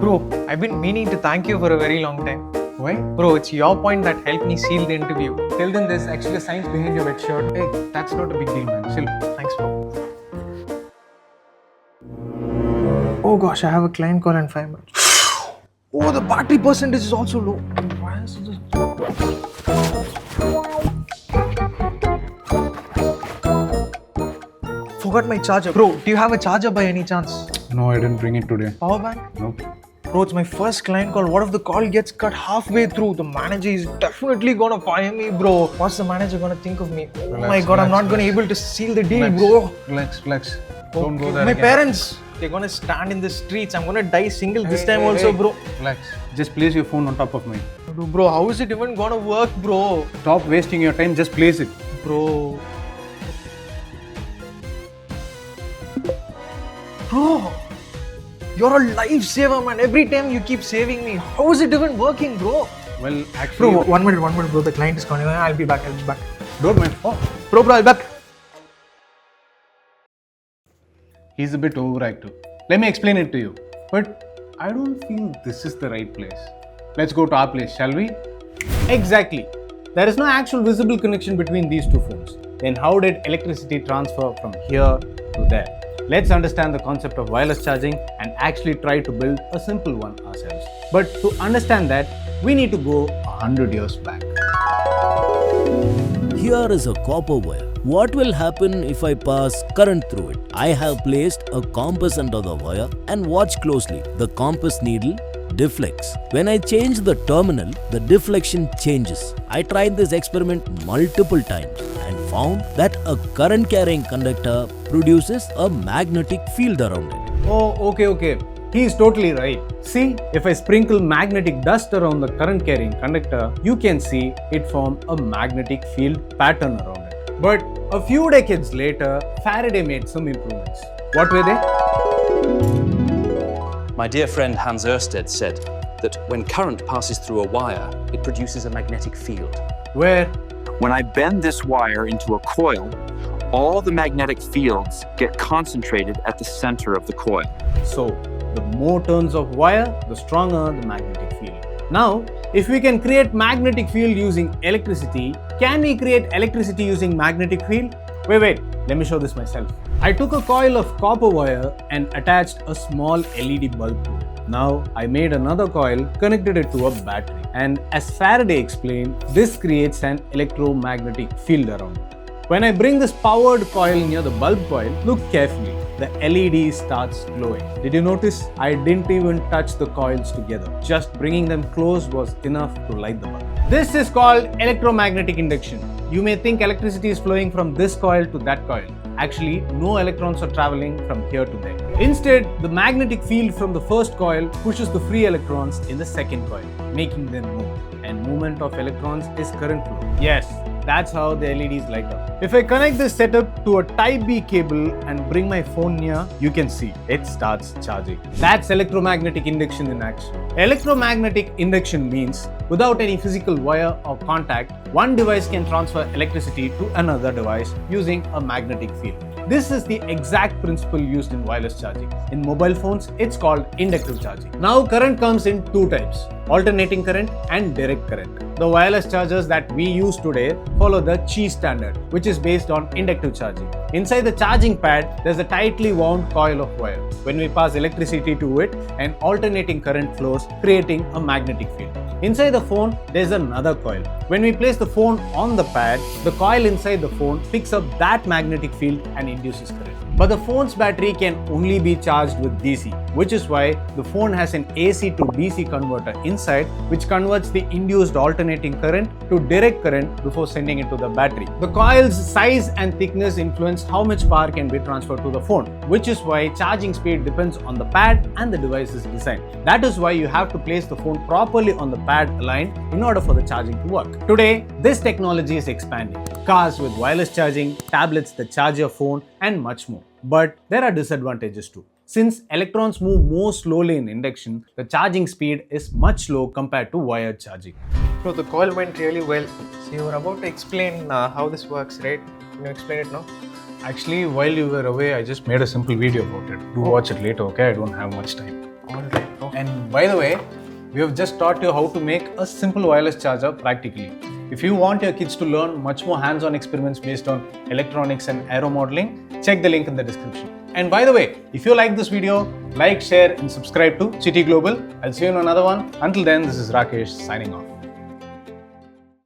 Bro, I've been meaning to thank you for a very long time. Why? Bro, it's your point that helped me seal the interview. Tell them there's actually a science behind your wet shirt. Hey, that's not a big deal, man. Chill. Thanks, bro. Oh gosh, I have a client call in 5 minutes. Oh, the battery percentage is also low. Why is this? Forgot my charger. Bro, do you have a charger by any chance? No, I didn't bring it today. Power bank? Nope. Bro, it's my first client call. What if the call gets cut halfway through? The manager is definitely gonna fire me, bro. What's the manager gonna think of me? Oh my god, I'm not gonna able to seal the deal, bro. Relax. Don't go Okay, there my again. parents, they're gonna stand in the streets. I'm gonna die single this time also, bro. Relax. Just place your phone on top of mine. Bro, how is it even gonna work, bro? Stop wasting your time. Just place it. Bro. Bro, you're a lifesaver, man. Every time you keep saving me. How is it even working, bro? Well, actually, Bro, one minute, bro. The client is calling. I'll be back. don't mind. Oh, Bro, I'll be back. he's a bit overactive. Let me explain it to you. But I don't feel this is the right place. Let's go to our place, shall we? Exactly. There is no actual visible connection between these two phones. Then how did electricity transfer from here to there? Let's understand the concept of wireless charging and actually try to build a simple one ourselves. But to understand that, we need to go 100 years back. Here is a copper wire. What will happen if I pass current through it? I have placed a compass under the wire and watch closely. The compass needle deflects. When I change the terminal, the deflection changes. I tried this experiment multiple times and found that a current carrying conductor produces a magnetic field around it. Oh, okay. He is totally right. See, if I sprinkle magnetic dust around the current carrying conductor, you can see it form a magnetic field pattern around it. But a few decades later, Faraday made some improvements. What were they? My dear friend Hans Orsted said that when current passes through a wire, it produces a magnetic field. Where? When I bend this wire into a coil, all the magnetic fields get concentrated at the center of the coil. So, the more turns of wire, the stronger the magnetic field. Now, if we can create magnetic field using electricity, can we create electricity using magnetic field? Wait, let me show this myself. I took a coil of copper wire and attached a small LED bulb to it. Now, I made another coil, connected it to a battery. And as Faraday explained, this creates an electromagnetic field around it. When I bring this powered coil near the bulb coil, look carefully. The LED starts glowing. Did you notice? I didn't even touch the coils together. Just bringing them close was enough to light the bulb. This is called electromagnetic induction. You may think electricity is flowing from this coil to that coil. Actually, no electrons are traveling from here to there. Instead, the magnetic field from the first coil pushes the free electrons in the second coil, making them move. And movement of electrons is current flow. Yes, that's how the LEDs light up. If I connect this setup to a Type B cable and bring my phone near, you can see it starts charging. That's electromagnetic induction in action. Electromagnetic induction means without any physical wire or contact, one device can transfer electricity to another device using a magnetic field. This is the exact principle used in wireless charging. In mobile phones, it's called inductive charging. Now, current comes in two types: alternating current and direct current. The wireless chargers that we use today follow the Qi standard, which is based on inductive charging. Inside the charging pad, there's a tightly wound coil of wire. When we pass electricity to it, an alternating current flows, creating a magnetic field. Inside the phone, there's another coil. When we place the phone on the pad, the coil inside the phone picks up that magnetic field and induces current. But the phone's battery can only be charged with DC, which is why the phone has an AC to DC converter inside, which converts the induced alternating current to direct current before sending it to the battery. The coil's size and thickness influence how much power can be transferred to the phone, which is why charging speed depends on the pad and the device's design. That is why you have to place the phone properly on the pad aligned in order for the charging to work. Today, this technology is expanding. Cars with wireless charging, tablets that charge your phone, and much more. But there are disadvantages too. Since electrons move more slowly in induction, the charging speed is much slow compared to wired charging. Bro, the call went really well. So you were about to explain how this works, right? Can you explain it now? Actually, while you were away, I just made a simple video about it. Do watch it later, okay? I don't have much time. Alright, bro. And by the way, we have just taught you how to make a simple wireless charger practically. If you want your kids to learn much more hands-on experiments based on electronics and aero modeling, check the link in the description. And by the way, if you like this video, like, share and subscribe to City Global. I'll see you in another one. Until then, this is Rakesh signing off.